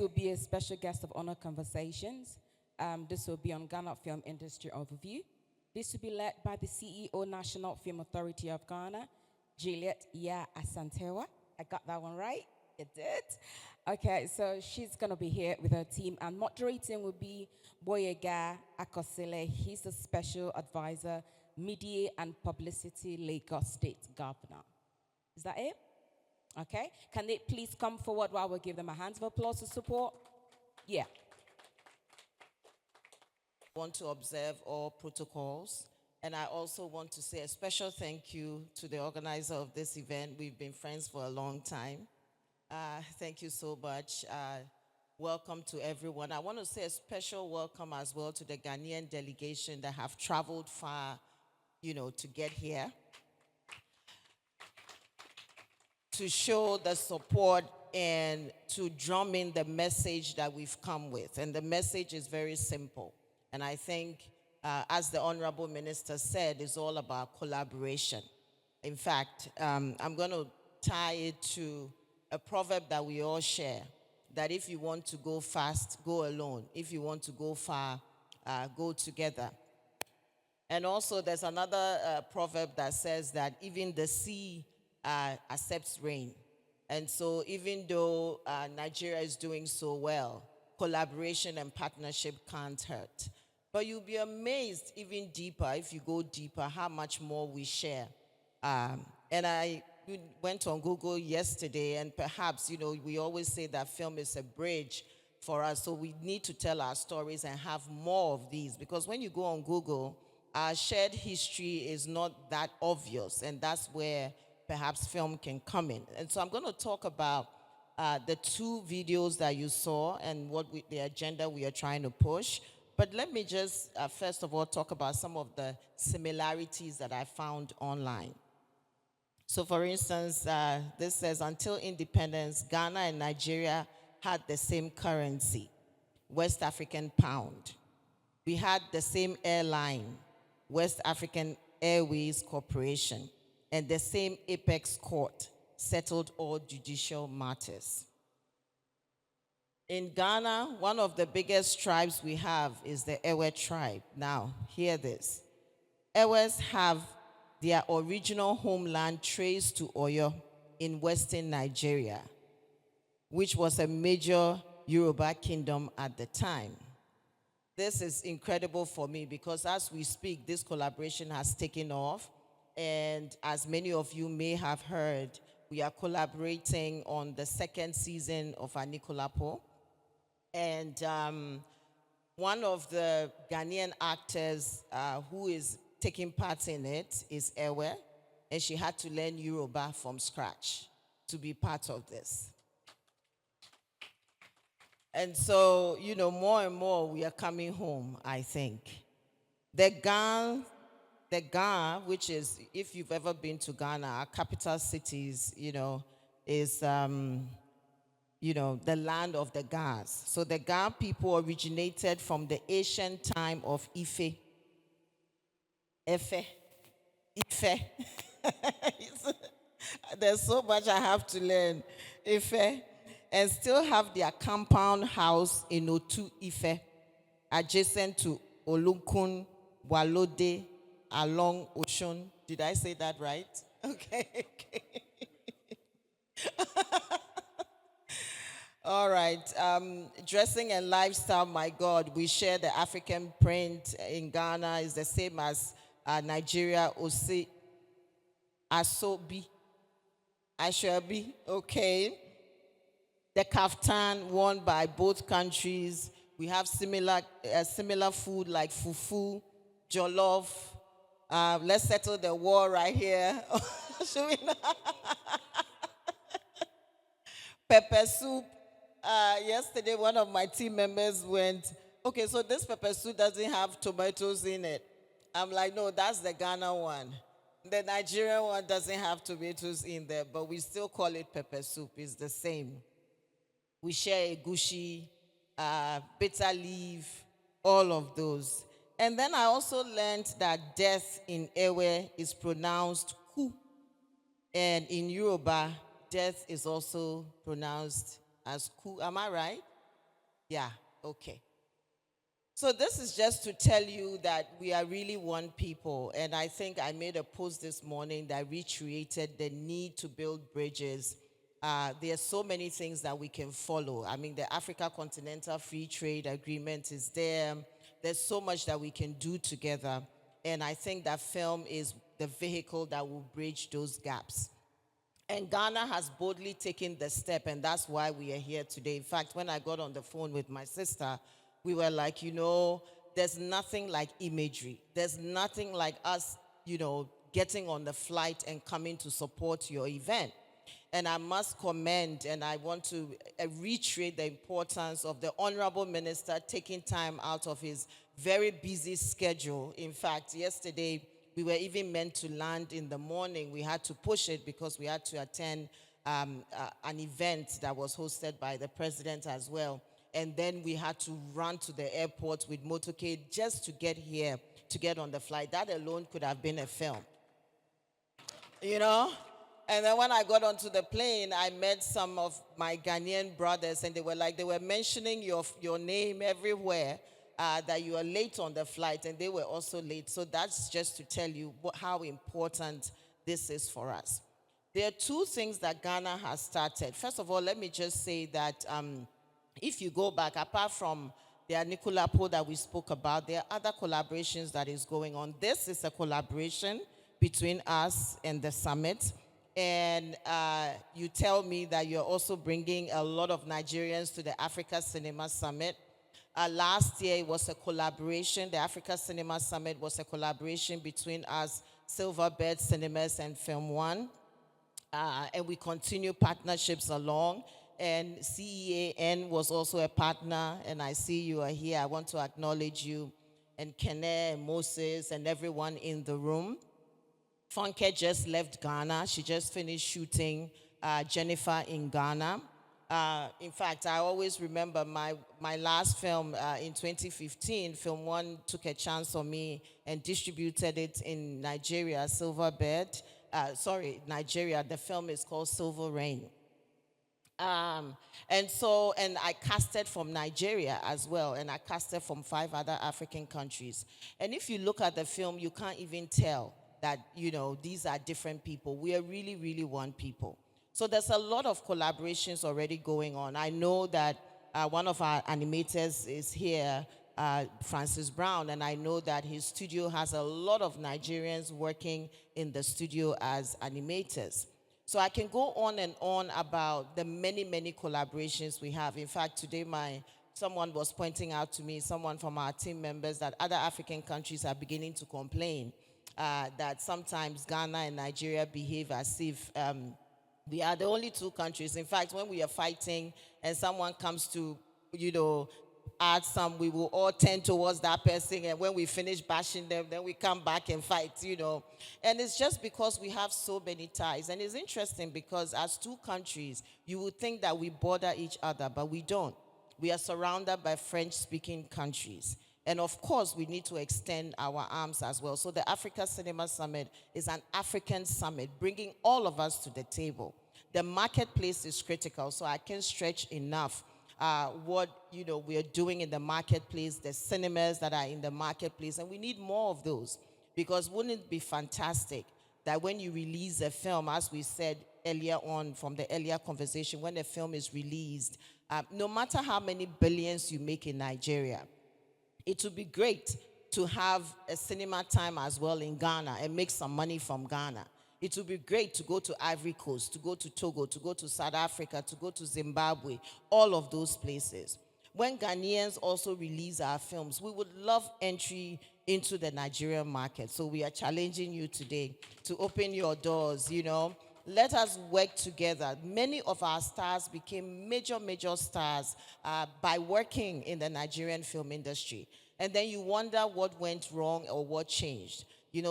will be a special guest of honor conversations. This will be on Ghana Film Industry Overview. This will be led by the CEO, National Film Authority of Ghana, Juliette Asante. I got that one right? You did? Okay, so she's going to be here with her team, and moderating will be Boyega Akosile. He's the Special Advisor, Media and Publicity, Lagos State Governor. Is that it? Okay. Can they please come forward while we give them a hand of applause to support? Yeah. Want to observe all protocols. And I also want to say a special thank you to the organizer of this event. We've been friends for a long time. Thank you so much. Welcome to everyone. I want to say a special welcome as well to the Ghanaian delegation that have traveled far, to get here, to show the support and to drum in the message that we've come with. And the message is very simple. And I think, as the Honorable Minister said, it's all about collaboration. In fact, I'm going to tie it to a proverb that we all share, that if you want to go fast, go alone. If you want to go far, go together. And also there's another proverb that says that even the sea accepts rain. And so even though Nigeria is doing so well, collaboration and partnership can't hurt. But you'll be amazed even deeper, if you go deeper, how much more we share. And I went on Google yesterday, and perhaps, we always say that film is a bridge for us, so we need to tell our stories and have more of these. Because when you go on Google, our shared history is not that obvious, and that's where perhaps film can come in. And so I'm going to talk about the two videos that you saw and the agenda we are trying to push. But let me just, first of all, talk about some of the similarities that I found online. So, for instance, this says, until independence, Ghana and Nigeria had the same currency, West African pound. We had the same airline, West African Airways Corporation, and the same apex court settled all judicial matters. In Ghana, one of the biggest tribes we have is the Ewe tribe. Now, hear this. Ewes have their original homeland traced to Oyo in western Nigeria, which was a major Yoruba kingdom at the time. This is incredible for me because as we speak, this collaboration has taken off. And as many of you may have heard, we are collaborating on the second season of Anikulapo. And one of the Ghanaian actors who is taking part in it is Ewe, and she had to learn Yoruba from scratch to be part of this. And so, more and more we are coming home, I think. The Ghana, which is, if you've ever been to Ghana, our capital cities, is, the land of the Ghans. So the Ghan people originated from the ancient time of Ife. Ife. There's so much I have to learn. Ife. And still have their compound house in Otu Ife, adjacent to Olunkun, Walode, along Ocean. Did I say that right? Okay. All right. Dressing and lifestyle, my God, we share the African print in Ghana is the same as Nigeria, Ose, Asobi, Ashabi, okay. The kaftan worn by both countries. We have similar food like fufu, jollof. Let's settle the war right here. Should we not? Pepper soup. Yesterday, one of my team members went, okay, so this pepper soup doesn't have tomatoes in it. I'm like, no, that's the Ghana one. The Nigerian one doesn't have tomatoes in there, but we still call it pepper soup. It's the same. We share egusi, bitter leaf, all of those. And then I also learned that death in Ewe is pronounced ku. And in Yoruba, death is also pronounced as ku. Am I right? Yeah, okay. So this is just to tell you that we are really one people. And I think I made a post this morning that reiterated the need to build bridges. There are so many things that we can follow. I mean, the Africa Continental Free Trade Agreement is there. There's so much that we can do together. And I think that film is the vehicle that will bridge those gaps. And Ghana has boldly taken the step, and that's why we are here today. In fact, when I got on the phone with my sister, we were like, there's nothing like imagery. There's nothing like us, getting on the flight and coming to support your event. And I must commend, and I want to reiterate the importance of the Honorable Minister taking time out of his very busy schedule. In fact, yesterday, we were even meant to land in the morning. We had to push it because we had to attend an event that was hosted by the president as well. And then we had to run to the airport with motorcade just to get here, to get on the flight. That alone could have been a film, you know? And then when I got onto the plane, I met some of my Ghanaian brothers, and they were mentioning your name everywhere, that you are late on the flight, and they were also late. So that's just to tell you how important this is for us. There are two things that Ghana has started. First of all, let me just say that if you go back, apart from the Anikulapo that we spoke about, there are other collaborations that is going on. This is a collaboration between us and the summit. And you tell me that you're also bringing a lot of Nigerians to the Africa Cinema Summit. Last year, it was a collaboration. The Africa Cinema Summit was a collaboration between us, Silverbird Cinemas, and Film One. And we continue partnerships along. And CEAN was also a partner, and I see you are here. I want to acknowledge you, and Kene and Moses and everyone in the room. Funke just left Ghana. She just finished shooting Jennifer in Ghana. In fact, I always remember my last film in 2015, Film One took a chance on me and distributed it in Nigeria, Silverbird. Nigeria. The film is called Silver Rain. And I casted from Nigeria as well, and I casted from 5 other African countries. And if you look at the film, you can't even tell that, these are different people. We are really, really one people. So there's a lot of collaborations already going on. I know that one of our animators is here, Francis Brown, and I know that his studio has a lot of Nigerians working in the studio as animators. So I can go on and on about the many, many collaborations we have. In fact, today someone was pointing out to me, someone from our team members, that other African countries are beginning to complain that sometimes Ghana and Nigeria behave as if we are the only 2 countries. In fact, when we are fighting and someone comes to, add some, we will all tend towards that person, and when we finish bashing them, then we come back and fight, And it's just because we have so many ties. And it's interesting because as 2 countries, you would think that we border each other, but we don't. We are surrounded by French-speaking countries. And of course, we need to extend our arms as well. So the Africa Cinema Summit is an African summit, bringing all of us to the table. The marketplace is critical, so I can't stretch enough what we are doing in the marketplace, the cinemas that are in the marketplace, and we need more of those. Because wouldn't it be fantastic that when you release a film, as we said earlier on from the earlier conversation, when a film is released, no matter how many billions you make in Nigeria, it would be great to have a cinema time as well in Ghana and make some money from Ghana. It would be great to go to Ivory Coast, to go to Togo, to go to South Africa, to go to Zimbabwe, all of those places. When Ghanaians also release our films, we would love entry into the Nigerian market. So we are challenging you today to open your doors, Let us work together. Many of our stars became major, major stars by working in the Nigerian film industry. And then you wonder what went wrong or what changed.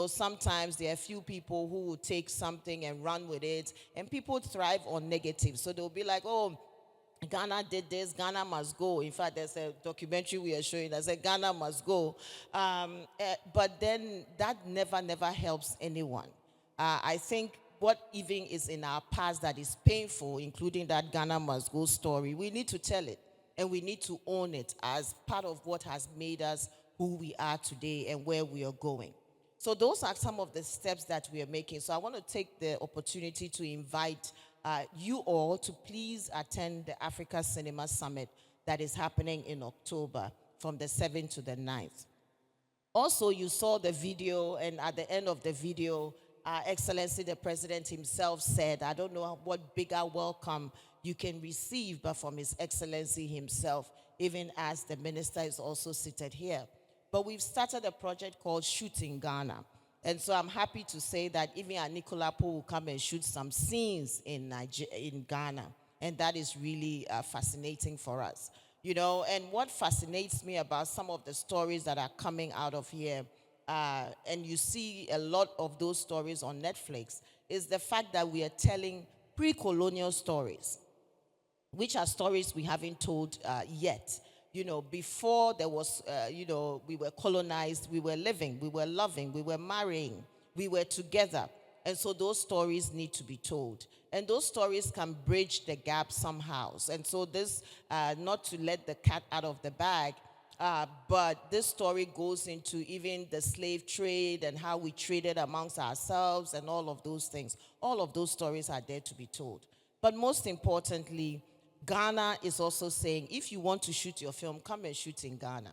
Sometimes there are few people who will take something and run with it, and people thrive on negative. So they'll be like, oh, Ghana did this, Ghana must go. In fact, there's a documentary we are showing that says Ghana must go. But then that never helps anyone. I think what even is in our past that is painful, including that Ghana must go story, we need to tell it. and we need to own it as part of what has made us who we are today and where we are going. So those are some of the steps that we are making. So I want to take the opportunity to invite you all to please attend the Africa Cinema Summit that is happening in October from the 7th to the 9th. Also, you saw the video, and at the end of the video, Excellency the President himself said, I don't know what bigger welcome you can receive, but from His Excellency himself, even as the minister is also seated here. But we've started a project called Shoot in Ghana. And so I'm happy to say that even Nicola Po will come and shoot some scenes in Ghana. And that is really fascinating for us. You know, and what fascinates me about some of the stories that are coming out of here, and you see a lot of those stories on Netflix, is the fact that we are telling pre-colonial stories, which are stories we haven't told yet. You know, before there was, we were colonized, we were living, we were loving, we were marrying, we were together. And so those stories need to be told. And those stories can bridge the gap somehow. And so this, not to let the cat out of the bag, but this story goes into even the slave trade and how we traded amongst ourselves and all of those things. All of those stories are there to be told. But most importantly, Ghana is also saying, if you want to shoot your film, come and shoot in Ghana.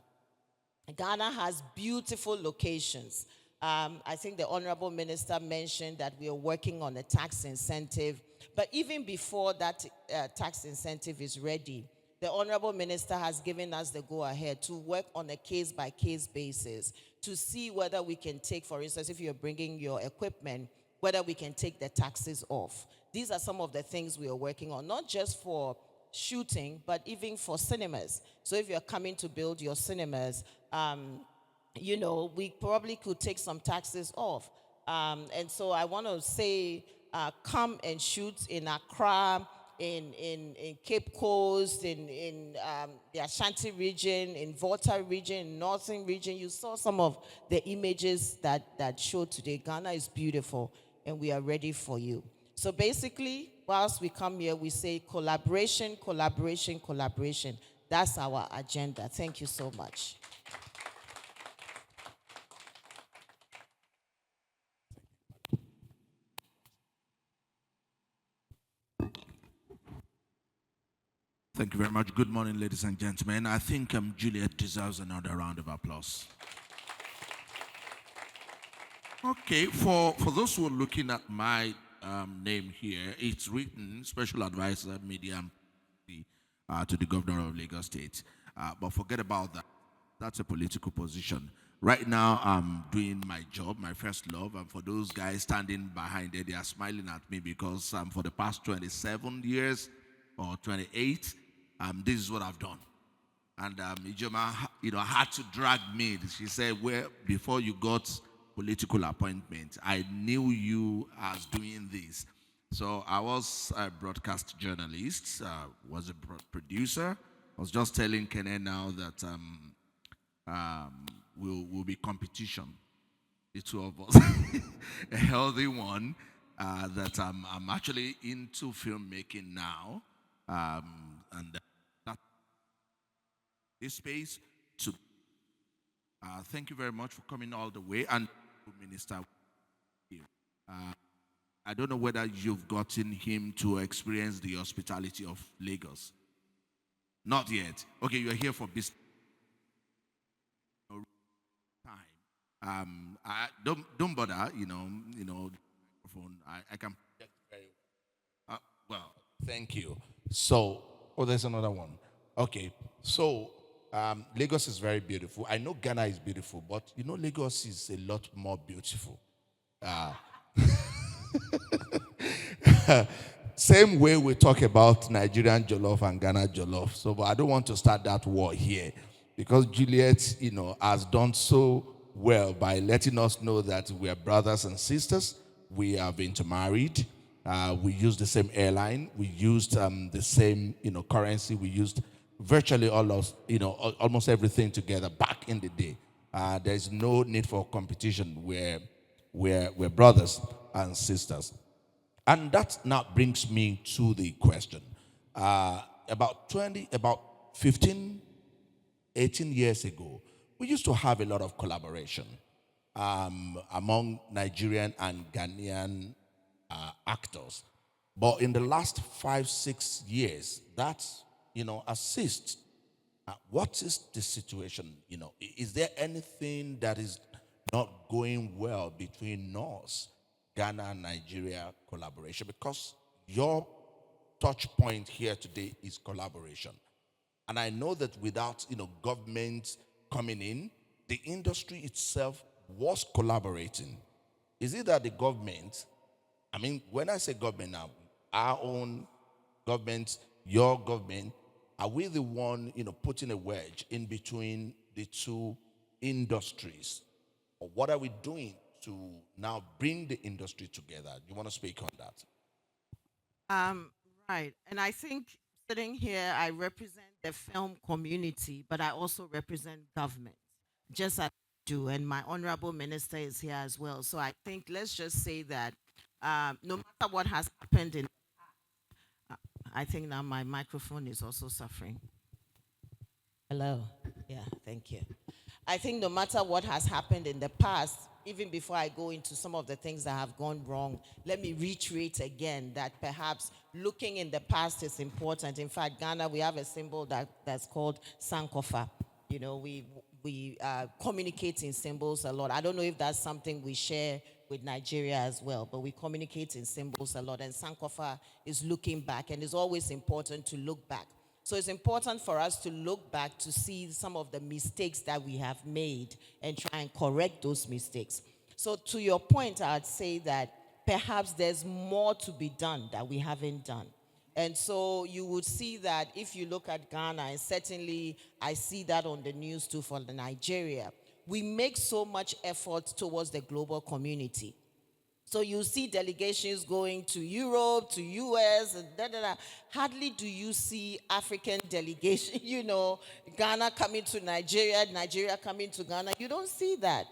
Ghana has beautiful locations. I think the Honorable Minister mentioned that we are working on a tax incentive. But even before that tax incentive is ready, the Honorable Minister has given us the go-ahead to work on a case-by-case basis to see whether we can take, for instance, if you're bringing your equipment, whether we can take the taxes off. These are some of the things we are working on, not just for shooting, but even for cinemas. So if you're coming to build your cinemas, we probably could take some taxes off. And so I want to say, come and shoot in Accra, in Cape Coast, in the Asante region, in Volta region, in Northern region. You saw some of the images that showed today. Ghana is beautiful, and we are ready for you. So basically, whilst we come here, we say collaboration, collaboration, collaboration. That's our agenda. Thank you so much. Thank you very much. Good morning, ladies and gentlemen. I think Juliette deserves another round of applause. Okay, for those who are looking at my name here, it's written Special Advisor, Media, to the Governor of Lagos State. But forget about that. That's a political position. Right now, I'm doing my job, my first love, and for those guys standing behind there, they are smiling at me because for the past 27 years or 28, this is what I've done. And Ijoma, had to drag me. She said, well, before you got political appointment, I knew you as doing this. So I was a broadcast journalist, was a producer. I was just telling Kene now that will be competition, the two of us, a healthy one. That I'm actually into filmmaking now, and that this space to. Thank you very much for coming all the way, and Minister. I don't know whether you've gotten him to experience the hospitality of Lagos. Not yet. Okay, you're here for business time. Don't bother. Microphone. I can project very well. Well, Thank you. So, there's another one. Okay, so Lagos is very beautiful. I know Ghana is beautiful, but Lagos is a lot more beautiful. Same way we talk about Nigerian jollof and Ghana jollof. So, but I don't want to start that war here because Juliette, has done so well by letting us know that we are brothers and sisters. We have intermarried. We used the same airline. We used the same, currency. We used virtually almost everything together back in the day. There's no need for competition. We're brothers and sisters. And that now brings me to the question. About 15, 18 years ago, we used to have a lot of collaboration among Nigerian and Ghanaian actors. But in the last 5, 6 years, that, has ceased. What is the situation? Is there anything that is not going well between us, Ghana and Nigeria collaboration? Because your touch point here today is collaboration. And I know that without, government coming in, the industry itself was collaborating. Is it that the government, when I say government now, our own government, your government, are we the one, putting a wedge in between the two industries? Or what are we doing to now bring the industry together? Do you want to speak on that? Right. And I think sitting here, I represent the film community, but I also represent government, just as I do. And my honorable minister is here as well. So I think let's just say that no matter what has happened in, I think now my microphone is also suffering. Hello. Yeah, thank you. I think no matter what has happened in the past, even before I go into some of the things that have gone wrong, let me reiterate again that perhaps looking in the past is important. In fact, Ghana, we have a symbol that's called Sankofa. We communicate in symbols a lot. I don't know if that's something we share with Nigeria as well, but we communicate in symbols a lot. And Sankofa is looking back, and it's always important to look back. So it's important for us to look back to see some of the mistakes that we have made and try and correct those mistakes. So to your point, I'd say that perhaps there's more to be done that we haven't done. And so you would see that if you look at Ghana, and certainly I see that on the news too for Nigeria, we make so much effort towards the global community. So you see delegations going to Europe, to US, and da. Hardly do you see African delegation, Ghana coming to Nigeria, Nigeria coming to Ghana. You don't see that.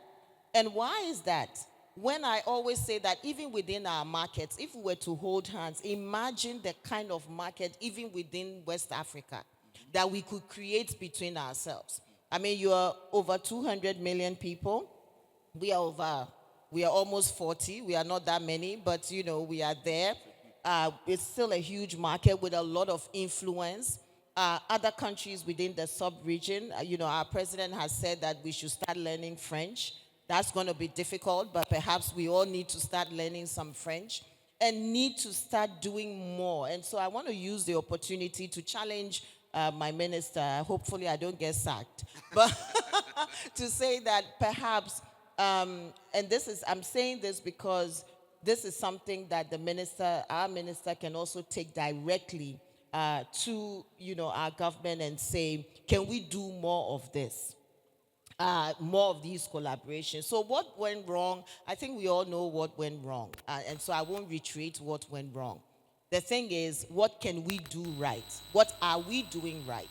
And why is that? When I always say that even within our markets, if we were to hold hands, imagine the kind of market even within West Africa that we could create between ourselves. You are over 200 million people. We are almost 40. We are not that many, but we are there. It's still a huge market with a lot of influence. Other countries within the sub-region, our president has said that we should start learning French. That's going to be difficult, but perhaps we all need to start learning some French and need to start doing more. And so I want to use the opportunity to challenge my minister. Hopefully I don't get sacked. But to say that perhaps, and I'm saying this because this is something that our minister can also take directly to, our government and say, can we do more of this? More of these collaborations. So what went wrong? I think we all know what went wrong. And so I won't reiterate what went wrong. The thing is, what can we do right? What are we doing right?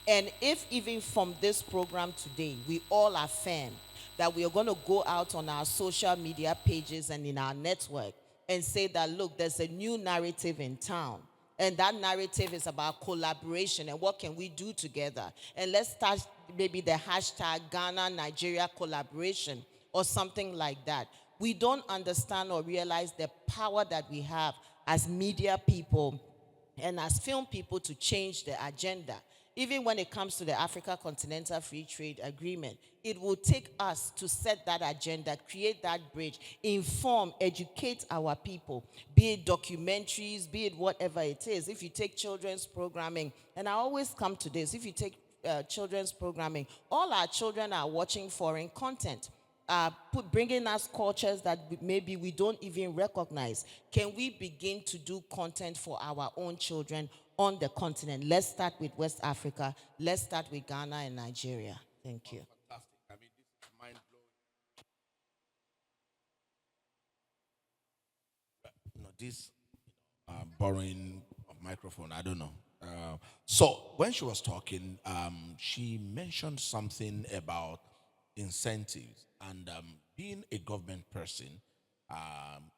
And if even from this program today, we all affirm that we are going to go out on our social media pages and in our network and say that, look, there's a new narrative in town. And that narrative is about collaboration and what can we do together. And let's start maybe the hashtag Ghana Nigeria collaboration or something like that. We don't understand or realize the power that we have as media people and as film people to change the agenda. Even when it comes to the Africa Continental Free Trade Agreement, it will take us to set that agenda, create that bridge, inform, educate our people, be it documentaries, be it whatever it is. If you take children's programming, and I always come to this, if you take children's programming, all our children are watching foreign content. Bringing us cultures that maybe we don't even recognize. Can we begin to do content for our own children on the continent? Let's start with West Africa. Let's start with Ghana and Nigeria. Thank you. Fantastic. This is mind-blowing. This borrowing of microphone, I don't know. So when she was talking, she mentioned something about incentives and being a government person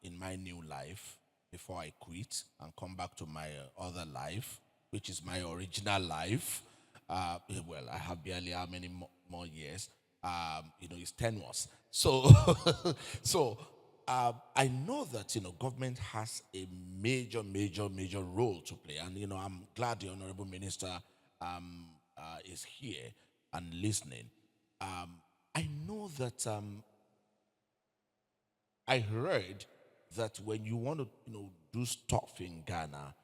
in my new life before I quit and come back to my other life, which is my original life. well, I have barely how many more years. It's tenuous. So, I know that government has a major role to play, and I'm glad the honorable minister is here and listening. I know that I heard that when you want to, do stuff in Ghana,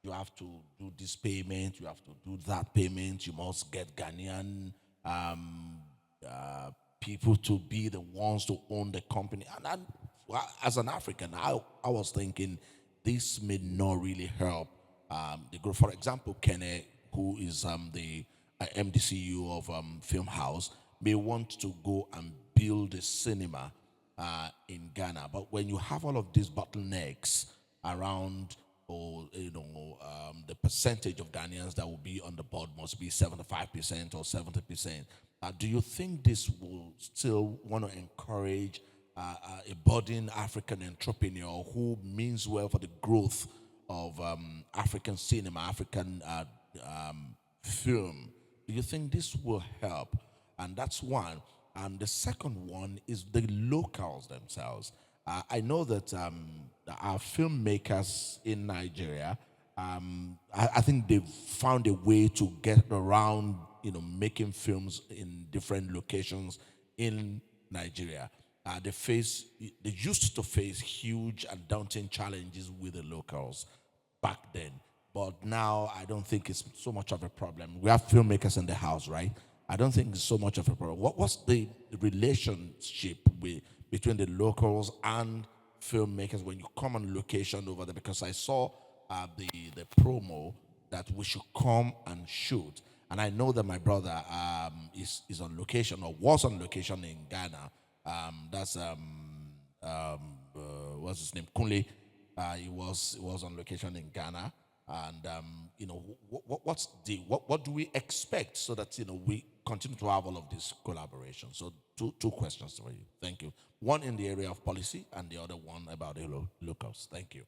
you have to do this payment, you have to do that payment, you must get Ghanaian people to be the ones to own the company. And well, as an African, I was thinking this may not really help the growth. For example, Kene, who is the MDCU of Film House, may want to go and build a cinema in Ghana. But when you have all of these bottlenecks around, or the percentage of Ghanaians that will be on the board must be 75% or 70%. Do you think this will still want to encourage a budding African entrepreneur who means well for the growth of African cinema, African film? Do you think this will help? And that's one. And the second one is the locals themselves. I know that our filmmakers in Nigeria, I think they've found a way to get around, making films in different locations in Nigeria. They used to face huge and daunting challenges with the locals back then. But now I don't think it's so much of a problem. We have filmmakers in the house, right? I don't think it's so much of a problem. What's the relationship between the locals and filmmakers when you come on location over there? Because I saw the promo that we should come and shoot. And I know that my brother is on location or was on location in Ghana. That's what's his name? Kunle. He was on location in Ghana. And what do we expect so that we continue to have all of this collaboration? So two questions for you. Thank you. One in the area of policy and the other one about the locals. Thank you.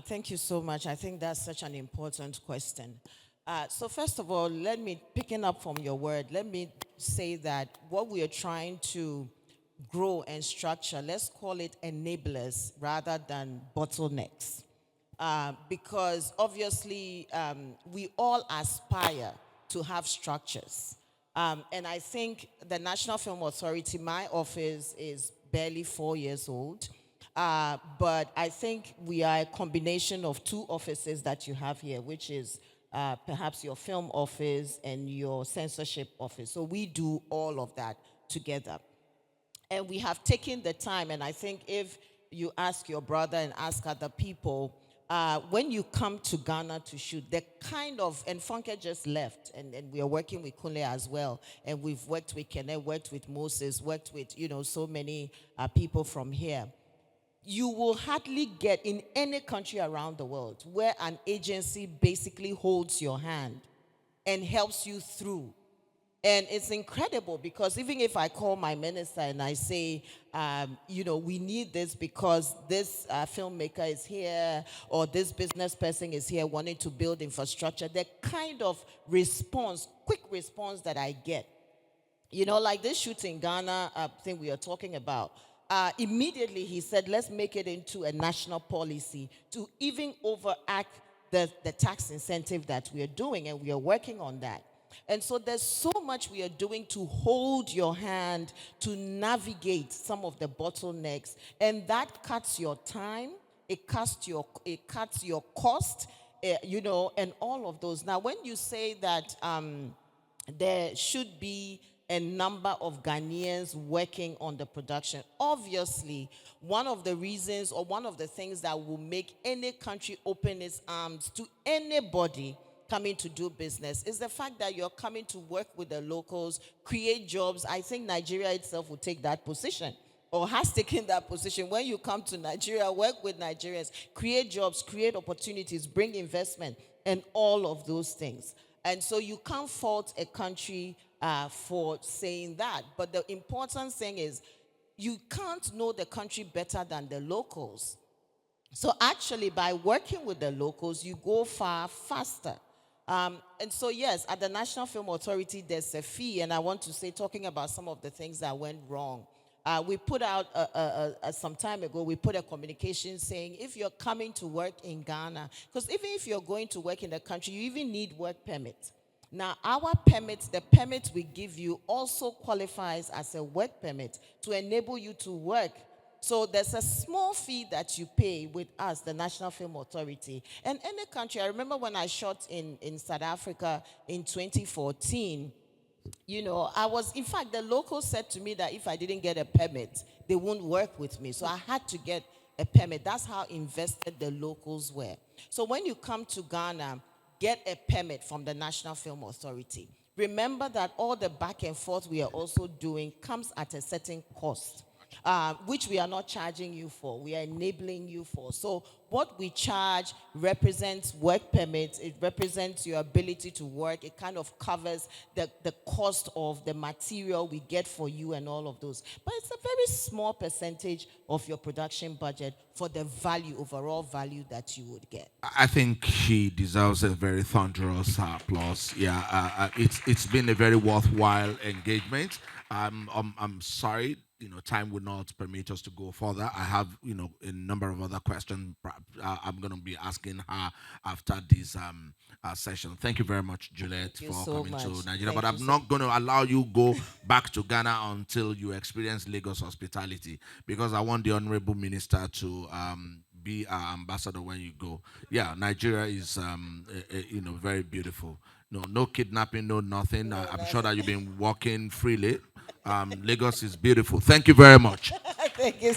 Thank you so much. I think that's such an important question. So first of all, picking up from your word, let me say that what we are trying to grow and structure, let's call it enablers rather than bottlenecks. Because obviously we all aspire to have structures. And I think the National Film Authority, my office is barely 4 years old. But I think we are a combination of two offices that you have here, which is perhaps your film office and your censorship office. So we do all of that together. And we have taken the time, and I think if you ask your brother and ask other people, when you come to Ghana to shoot, the and Funke just left, and we are working with Kunle as well, and we've worked with Kene, worked with Moses, worked with, so many people from here. You will hardly get in any country around the world where an agency basically holds your hand and helps you through. And it's incredible because even if I call my minister and I say, we need this because this filmmaker is here or this business person is here wanting to build infrastructure, the kind of quick response that I get, like this shoot in Ghana thing we are talking about, immediately he said, let's make it into a national policy to even overact the tax incentive that we are doing, and we are working on that. And so there's so much we are doing to hold your hand, to navigate some of the bottlenecks, and that cuts your time, it cuts your cost, and all of those. Now, when you say that there should be a number of Ghanaians working on the production, obviously, one of the reasons or one of the things that will make any country open its arms to anybody coming to do business is the fact that you're coming to work with the locals, create jobs. I think Nigeria itself will take that position or has taken that position. When you come to Nigeria, work with Nigerians, create jobs, create opportunities, bring investment, and all of those things. And so you can't fault a country for saying that. But the important thing is you can't know the country better than the locals. So actually, by working with the locals, you go far faster. And so, yes, at the National Film Authority, there's a fee. And I want to say, talking about some of the things that went wrong, we put out some time ago, we put a communication saying if you're coming to work in Ghana, because even if you're going to work in the country, you even need work permit. Now, our permits, the permit we give you also qualifies as a work permit to enable you to work. So there's a small fee that you pay with us, the National Film Authority. And any country, I remember when I shot in South Africa in 2014, I was, in fact, the locals said to me that if I didn't get a permit, they wouldn't work with me. So I had to get a permit. That's how invested the locals were. So when you come to Ghana, get a permit from the National Film Authority. Remember that all the back and forth we are also doing comes at a certain cost. Which we are not charging you for, we are enabling you for. So what we charge represents work permits, it represents your ability to work, it kind of covers the cost of the material we get for you and all of those. But it's a very small percentage of your production budget for the value, overall value that you would get. I think she deserves a very thunderous applause. Yeah, it's been a very worthwhile engagement. I'm sorry, time would not permit us to go further. I have, a number of other questions. I'm going to be asking her after this session. Thank you very much, Juliette, Thank you for so coming much. to Nigeria. Thank But you I'm so not going to allow you go back to Ghana until you experience Lagos hospitality, because I want the Honorable Minister to be our ambassador when you go. Yeah, Nigeria is, very beautiful. No kidnapping, no nothing. I'm sure that you've been walking freely. Lagos is beautiful. Thank you very much. Thank you